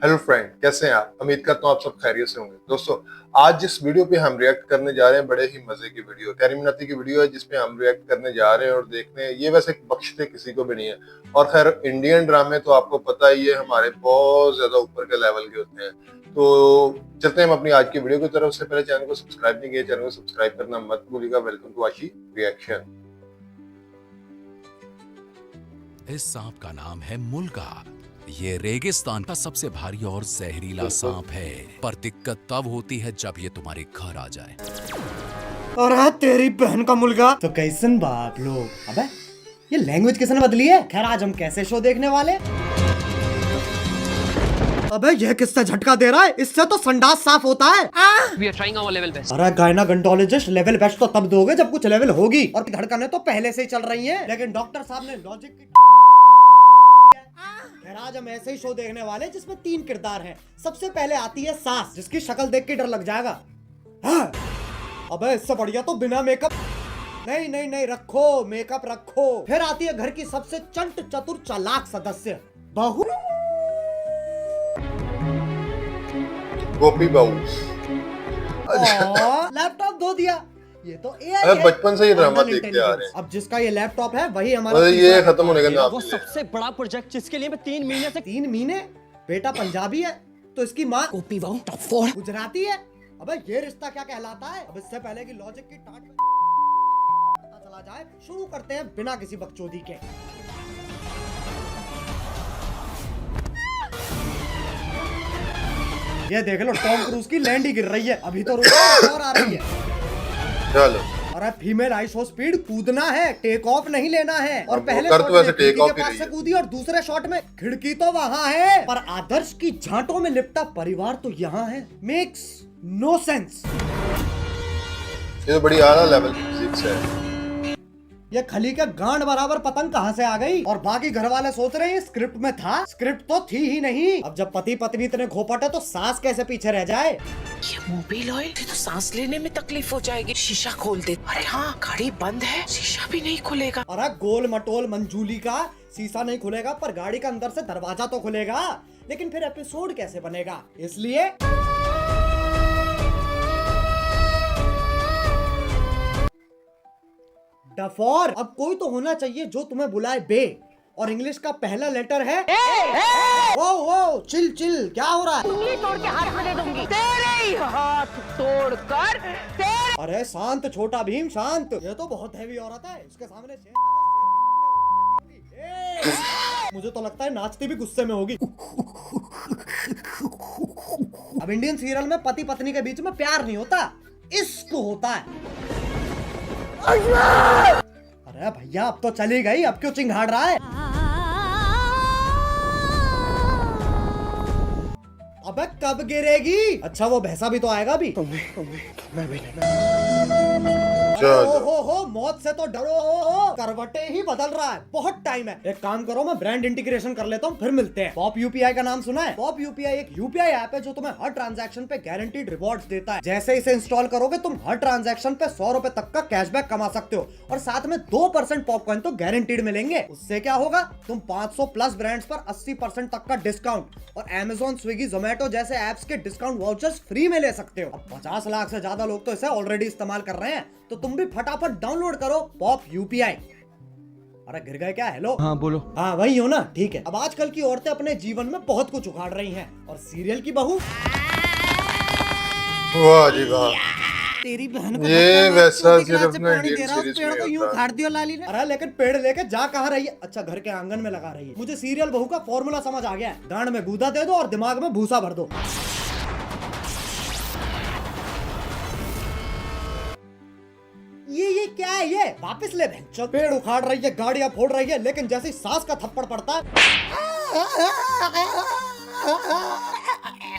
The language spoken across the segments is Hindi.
हेलो फ्रेंड, कैसे हैं आप? उम्मीद करता हूँ आप सब खैरियत से होंगे। दोस्तों, आज जिस वीडियो पे हम रिएक्ट करने जा रहे हैं, बड़े ही मजे की वीडियो, कैरी की वीडियो है जिसपे हम रिएक्ट करने जा रहे हैं और देखने ये वैसे बख्शते किसी को भी नहीं है। और खैर, इंडियन ड्रामे तो आपको पता ही है, हमारे बहुत ज्यादा ऊपर के लेवल के होते हैं। तो चलते हैं हम अपनी आज की वीडियो की तरफ। से पहले चैनल को सब्सक्राइब नहीं किया, चैनल को सब्सक्राइब करना मत भूलिएगा। वेलकम टू आशी रिएक्शन। इस सांप का नाम है मुल्का। ये रेगिस्तान का सबसे भारी और जहरीला सांप है, पर दिक्कत तब होती है जब ये तुम्हारे घर आ जाए। अरे तेरी बहन का मुल्का, तो कैसन बा आप लोग? अबे ये लैंग्वेज किसने बदली है? खैर, आज हम कैसे शो देखने वाले? अबे ये किससे झटका दे रहा है? इससे तो संडास साफ होता है। We are trying our level best. अरे गायनाकोलॉजिस्ट, लेवल बेस्ट तो तब दोगे जब कुछ लेवल होगी, और धड़कनें तो पहले से ही चल रही हैं। लेकिन डॉक्टर साहब ने लॉजिक की खैर, आज हम ऐसे ही शो देखने वाले जिसमें 3 किरदार हैं। सबसे पहले आती है सास, जिसकी शक्ल देख के डर लग जाएगा। हाँ। अबे इससे बढ़िया तो बिना मेकअप। नहीं नहीं नहीं, रखो मेकअप रखो। फिर आती है घर की सबसे चंट चतुर चालाक सदस्य, बहू। गोपी बहू। लैपटॉप धो दिया। ये तो अरे बचपन से ये ड्रामा देखते आ रहे हैं। अब जिसका ये लैपटॉप है वही हमारा ये खत्म होने का नाम वो सबसे बड़ा प्रोजेक्ट जिसके लिए मैं 3 महीने से 3 महीने। बेटा पंजाबी है तो इसकी माँ गोपी बहू टॉप 4 गुजराती है। अबे ये रिश्ता क्या कहलाता है? अब इससे पहले कि लॉजिक की टाट में पता चला जाए, शुरू करते हैं बिना किसी बकचोदी के। ये देख लो, टॉम क्रूज की लैंड ही गिर रही है। अभी तो और आ रही है। चलो। अरे फीमेल आइसो स्पीड, कूदना है, टेक ऑफ नहीं लेना है। और पहले कर शॉट तो में वैसे टेक खिड़की ऑफ के ही पास रही से है। कूदी और दूसरे शॉट में खिड़की तो वहां है, पर आदर्श की झांटों में लिपटा परिवार तो यहाँ है। Makes no sense. ये तो बड़ी आला लेवल की फिजिक्स है। ये खली के गांड बराबर पतंग कहाँ से आ गई? और बाकी घर वाले सोच रहे हैं स्क्रिप्ट में था। स्क्रिप्ट तो थी ही नहीं। अब जब पति पत्नी इतने घोपट है तो सास कैसे पीछे रह जाए? ये मोबिल ऑयल से तो सांस लेने में तकलीफ हो जाएगी। शीशा खोल दे। अरे हाँ, गाड़ी बंद है, शीशा भी नहीं खुलेगा। अरे गोल मटोल मंजूली का शीशा नहीं खुलेगा, पर गाड़ी का अंदर से दरवाजा तो खुलेगा। लेकिन फिर एपिसोड कैसे बनेगा? इसलिए डफॉर, अब कोई तो होना चाहिए जो तुम्हें बुलाए बे। और इंग्लिश का पहला लेटर है वो वो। चिल चिल, क्या हो रहा है? उंगली तोड़ के हाथ में दे दूंगी। तेरे ही हाथ तोड़कर तेरे। अरे शांत छोटा भीम, शांत। ये तो बहुत हैवी औरत है, इसके सामने शेर मुझे तो लगता है नाचती भी गुस्से में होगी। अब इंडियन सीरियल में पति पत्नी के बीच में प्यार नहीं होता, इश्क होता है। अरे भैया, अब तो चली गई, अब क्यों चिंघाड़ रहा है? अबे कब गिरेगी? अच्छा वो भैंसा भी तो आएगा भी। हो मौत से तो डरो। करवटे ही बदल रहा है, बहुत टाइम है। एक काम करो, मैं ब्रांड इंटीग्रेशन कर लेता हूँ, फिर मिलते हैं। पॉप यूपीआई का नाम सुना है? पॉप यूपीआई एक यूपीआई ऐप है जो तुम्हें हर ट्रांजैक्शन पे गारंटीड रिवॉर्ड्स देता है। जैसे इसे इंस्टॉल करोगे तुम हर ट्रांजैक्शन पे 100 रुपए तक का कैशबैक कमा सकते हो, और साथ में 2% पॉपकॉर्न तो गारंटीड मिलेंगे। उससे क्या होगा, तुम 500 प्लस ब्रांड्स पर 80% तक का डिस्काउंट और Amazon, स्विगी, जोमेटो जैसे एप्स के डिस्काउंट वाउचर्स फ्री में ले सकते हो। अब 50 लाख से ज्यादा लोग तो इसे ऑलरेडी इस्तेमाल कर रहे हैं, तो तुम भी फटाफट डाउनलोड करो पॉप यूपीआई। अरे गिर गए क्या? हेलो, हाँ बोलो। हाँ वही हो ना, ठीक है। अब आजकल की औरतें अपने जीवन में बहुत कुछ उखाड़ रही हैं, और सीरियल की बहू वाह जी वाह। तेरी बहन को ये वैसा छोटी क्लास सिर्फ से ना पानी इंडियन दे रहा, उस सीरीज पेड़ में को यूं होता है। उखाड़ दियो लाली ने। अरे लेकिन पेड़ लेके जा कहाँ रही है? अच्छा, घर के आंगन में लगा रही है। मुझे सीरियल बहू का फॉर्मूला समझ आ गया है। गांड में गूदा दे दो और दिमाग में भूसा भर दो। ये क्या है? ये वापस ले बहन। पेड़ उखाड़ रही है, गाड़ियां फोड़ रही है, लेकिन जैसे ही सास का थप्पड़ पड़ता है,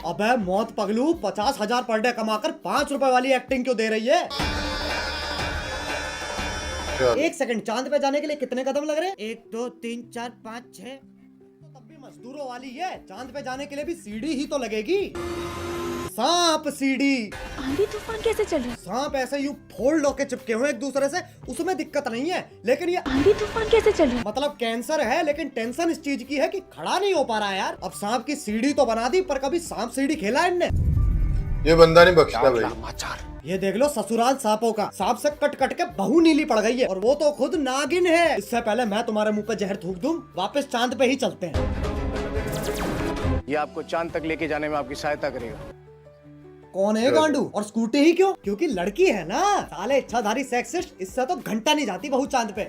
अबे मौत पगलू, 50,000 पर डे कमाकर 5 रुपए वाली एक्टिंग क्यों दे रही है? 1 सेकंड, चांद पे जाने के लिए कितने कदम लग रहे हैं? 1 2 3 4 5 6। तो तब भी मजदूरों वाली है, चांद पे जाने के लिए भी सीढ़ी ही तो लगेगी। सांप सीढ़ी। आंधी तूफान कैसे चल रहा है? सांप ऐसे यूं फोल्ड होके चिपके हुए एक दूसरे से, उसमें दिक्कत नहीं है, लेकिन ये आंधी तूफान कैसे चल रहा है? मतलब कैंसर है, लेकिन टेंशन इस चीज की है कि खड़ा नहीं हो पा रहा है यार। अब सांप की सीढ़ी तो बना दी, पर कभी सांप सीढ़ी खेला है इनने? ये बंदा नहीं बख्शता भाई। ये देख लो ससुराल सांपों का। सांप से कट कट के बहू नीली पड़ गई है, और वो तो खुद नागिन है। इससे पहले मैं तुम्हारे मुंह पे जहर थूक दूं, वापस चांद पे ही चलते हैं। ये आपको चांद तक लेके जाने में आपकी सहायता करेगा। कौन है गांडू? और स्कूटी ही क्यों? क्योंकि लड़की है ना। साले इच्छाधारी सेक्सिस्ट, इससे तो घंटा नहीं जाती बहू चांद पे।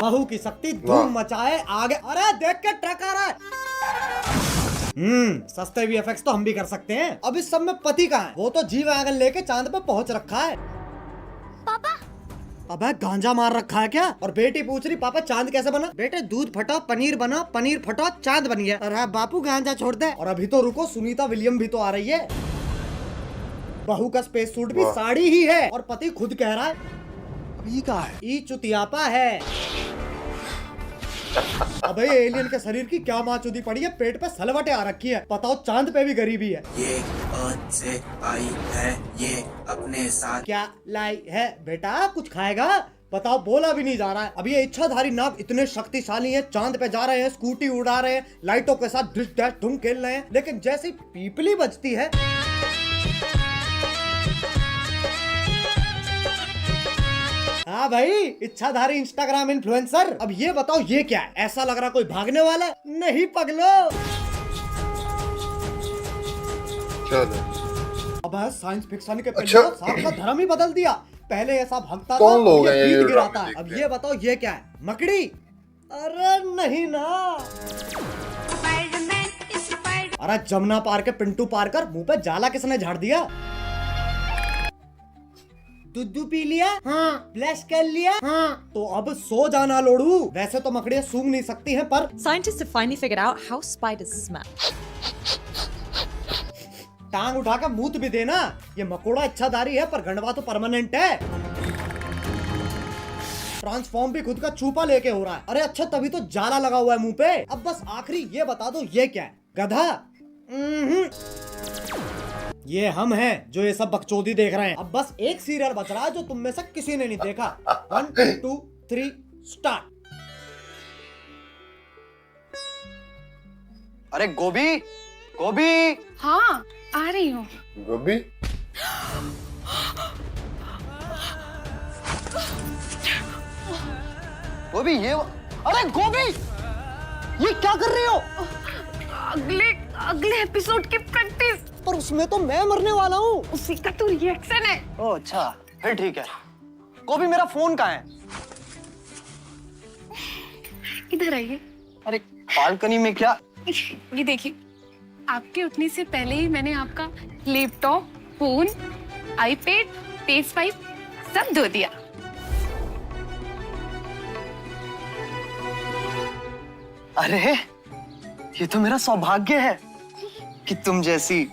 बहू की शक्ति धूम मचाए आगे। अरे देख के ट्रक आ रहा है। सस्ते VFX तो हम भी कर सकते हैं। अब इस सब में पति कहाँ है? वो तो जी वैगन लेके चांद पे पहुंच रखा है। पापा अबे गांजा मार रखा है क्या? और बेटी पूछ रही पापा चांद कैसे बना? बेटे दूध फटा पनीर बना, पनीर फटा चांद बन गया। अरे बापू गांजा छोड़ दे। और अभी तो रुको, सुनीता विलियम भी तो आ रही है। बहू का स्पेस सूट भी साड़ी ही है, और पति खुद कह रहा है अब ये कहाँ है? ई चुतियापा है। अबे एलियन के शरीर की क्या माचुदी पड़ी है, पेट पे सलवटें आ रखी है। बताओ चांद पे भी गरीबी है। ये अर्थ से आई है, ये अपने साथ क्या लाई है बेटा? कुछ खाएगा? बताओ, बोला भी नहीं जा रहा है। अब ये इच्छाधारी नाग इतने शक्तिशाली हैं, चांद पे जा रहे हैं, स्कूटी उड़ा रहे हैं, लाइटों के साथ डिश डैश धूम खेल रहे हैं, लेकिन जैसी पीपली बजती है हाँ भाई, इच्छाधारी इंस्टाग्राम इन्फ्लुएंसर। अब ये बताओ ये क्या है? ऐसा लग रहा कोई भागने वाला है। नहीं पगलो। चलो अब साइंस फिक्शन के अच्छा। पेज सांप का धर्म ही बदल दिया। पहले ऐसा भगता था, कौन लोग ये हैं ये गीत ड्रामे गिराता है। देखते अब हैं? ये बताओ ये क्या है? मकड़ी? अरे नहीं ना। अरे जमुना पार के पिंटू पार कर मुंह पे जाला किसने झाड़ दिया? दूध पी लिया? हाँ। ब्लश कर लिया? हाँ। तो अब सो जाना लोड़ू। वैसे तो मकड़ियाँ सूंघ नहीं सकती हैं, पर Scientists have finally figured out how spiders smell. टांग उठा के मूत भी देना। ये मकोड़ा इच्छाधारी है, पर गंडवा तो परमानेंट है। ट्रांसफॉर्म भी खुद का छुपा लेके हो रहा है। अरे अच्छा, तभी तो जाला लगा हुआ है मुंह पे। अब बस आखिरी ये बता दो ये क्या है? गधा? ये हम हैं जो ये सब बकचोदी देख रहे हैं। अब बस एक सीरियल बच रहा है जो तुम में से किसी ने नहीं देखा। 1 2 3 स्टार्ट। अरे गोभी, गोभी। हाँ आ रही हूँ। गोभी गोभी अरे गोभी, ये क्या कर रही हो? अगले एपिसोड की प्रैक्टिस। पर उसमें तो मैं मरने वाला हूँ। उसी का तो रिएक्शन है। ओह अच्छा, फिर ठीक है। गोभी मेरा फोन कहाँ है? इधर आइए। अरे बालकनी में क्या? ये देखिए, आपके उठने से पहले ही मैंने आपका लैपटॉप, फोन, आईपैड, PS5 सब धो दिया। अरे ये तो मेरा सौभाग्य है कि तुम जैसी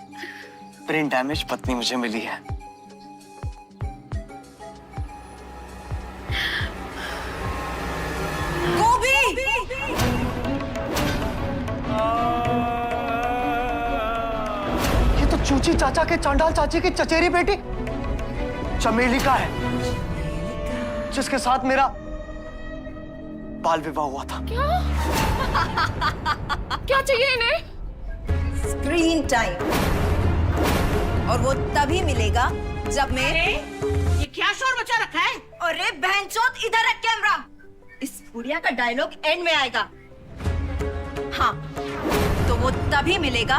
ब्रेन डैमेज पत्नी मुझे मिली है। ये तो चूची चाचा के चांडाल चाची की चचेरी बेटी चमेली का है, जिसके साथ मेरा बाल विवाह हुआ था। क्या चाहिए इन्हें? स्क्रीन टाइम, और वो तभी मिलेगा जब मैं ये क्या शोर मचा रखा है? अरे बहनचोद, इधर रख कैमरा। इस बुढ़िया का डायलॉग एंड में आएगा। हाँ, तो वो तभी मिलेगा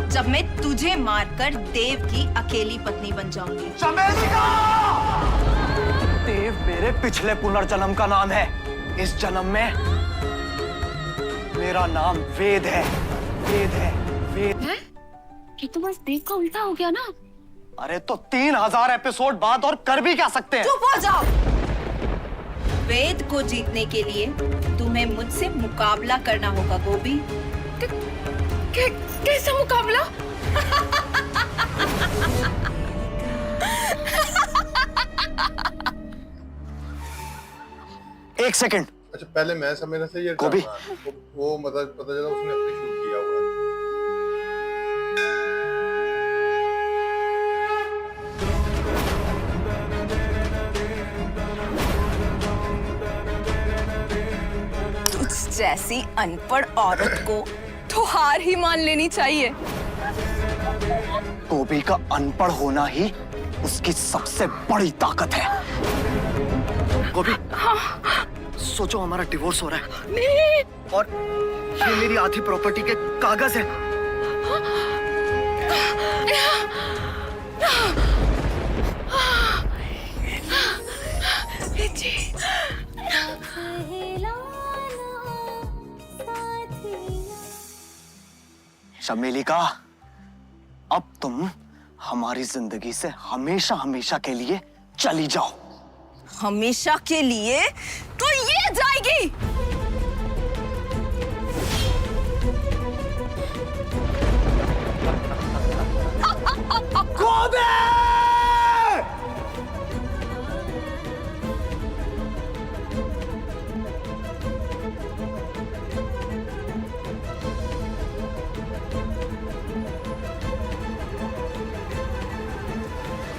जब मैं तुझे मारकर देव की अकेली पत्नी बन जाऊंगी। चमेलिका! देव मेरे पिछले पुनर्जन्म का नाम है। इस जन्म में मेरा नाम वेद है। वेद है, वेद। है? ये तो बस देव का उल्टा हो गया ना। अरे तो 3000 एपिसोड बाद और कर भी क्या सकते हैं? चुप हो जाओ। वेद को जीतने के लिए तुम्हें मुझसे मुकाबला करना होगा गोभी। कैसा मुकाबला? एक सेकंड। अच्छा, पहले मैं समझना से ये गोभी। वो मतलब पता चला उसने अपने शूट किया हुआ है। जैसी अनपढ़ औरत को तो हार ही मान लेनी चाहिए। गोभी का अनपढ़ होना ही उसकी सबसे बड़ी ताकत है। गोभी, सोचो हमारा डिवोर्स हो रहा है। नहीं। और ये मेरी आधी प्रॉपर्टी के कागज है। चमेली का, अब तुम हमारी जिंदगी से हमेशा हमेशा के लिए चली जाओ। हमेशा के लिए तो ये जाएगी।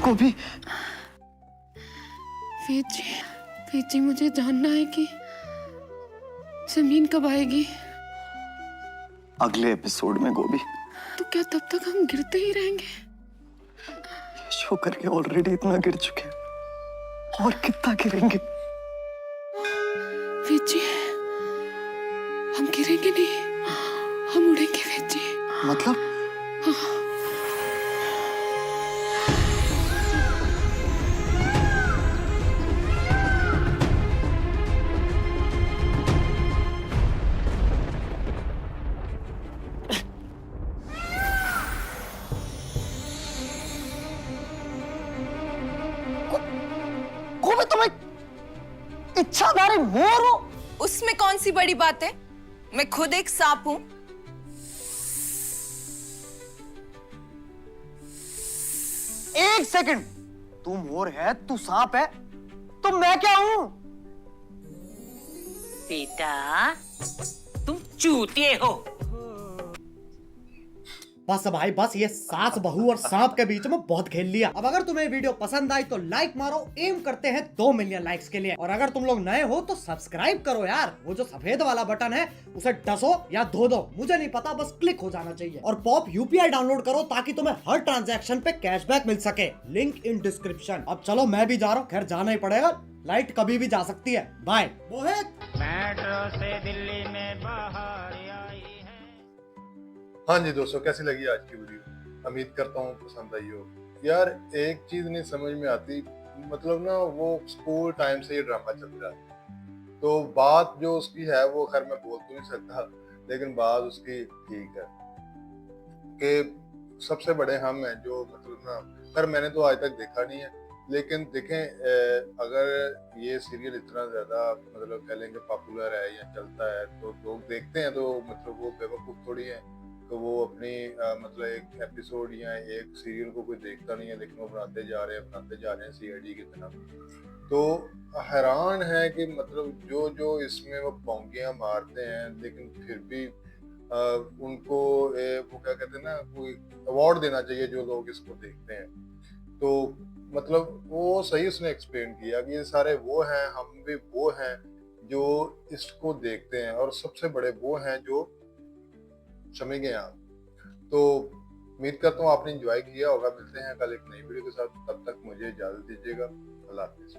गोभी, वेद जी मुझे जानना है कि जमीन कब आएगी। अगले एपिसोड में गोभी। तो क्या तब तक हम गिरते ही रहेंगे? ये शो करके ऑलरेडी इतना गिर चुके हैं, और कितना गिरेंगे? वेद जी, हम गिरेंगे नहीं, हम उड़ेंगे वेद जी। मतलब? गोभी, तुम एक इच्छाधारी मोर हो। उसमें कौन सी बड़ी बात है? मैं खुद एक सांप हूं। एक सेकंड, तू मोर है, तू सांप है, तो मैं क्या हूं? बेटा, तुम चूतिए हो। बस भाई बस, ये सास बहू और सांप के बीच में बहुत खेल लिया। अब अगर तुम्हें वीडियो पसंद आई तो लाइक मारो, एम करते हैं 2 मिलियन लाइक्स के लिए। और अगर तुम लोग नए हो तो सब्सक्राइब करो यार, वो जो सफेद वाला बटन है उसे डसो या धो दो, मुझे नहीं पता, बस क्लिक हो जाना चाहिए। और पॉप यूपीआई डाउनलोड करो ताकि तुम्हें हर ट्रांजैक्शन पे कैशबैक मिल सके, लिंक इन डिस्क्रिप्शन। अब चलो मैं भी जा रहा हूँ, खैर जाना ही पड़ेगा, लाइट कभी भी जा सकती है। बाय। मोहित, मेट्रो से दिल्ली में बाहर आई है। हाँ जी दोस्तों, कैसी लगी आज की वीडियो? उम्मीद करता हूँ पसंद आई हो। यार एक चीज नहीं समझ में आती, मतलब ना वो स्कूल टाइम से ये ड्रामा चल रहा है, तो बात जो उसकी है वो खैर मैं बोल तो नहीं सकता, लेकिन बात उसकी ठीक है कि सबसे बड़े हम हैं जो, मतलब ना, खैर मैंने तो आज तक देखा नहीं है, लेकिन देखें अगर ये सीरियल इतना ज्यादा मतलब कह लेंगे पॉपुलर है या चलता है तो लोग देखते हैं, तो मतलब वो बेवकूफ थोड़ी है तो वो अपनी मतलब एक एपिसोड या एक सीरियल को कोई देखता नहीं है, लेकिन वो बनाते जा रहे हैं सीआईडी की तरह। तो हैरान है कि मतलब जो जो इसमें वो पौंगियां मारते हैं, लेकिन फिर भी उनको वो क्या कहते हैं ना, कोई अवार्ड देना चाहिए जो लोग इसको देखते हैं। तो मतलब वो सही उसने एक्सप्लेन किया कि ये सारे वो हैं, हम भी वो हैं जो इसको देखते हैं, और सबसे बड़े वो हैं जो समझ गए आप। तो उम्मीद करता हूँ आपने एंजॉय किया होगा। मिलते हैं कल एक नई वीडियो के साथ, तब तक मुझे इजाजत दीजिएगा। अल्लाह हाफिज़।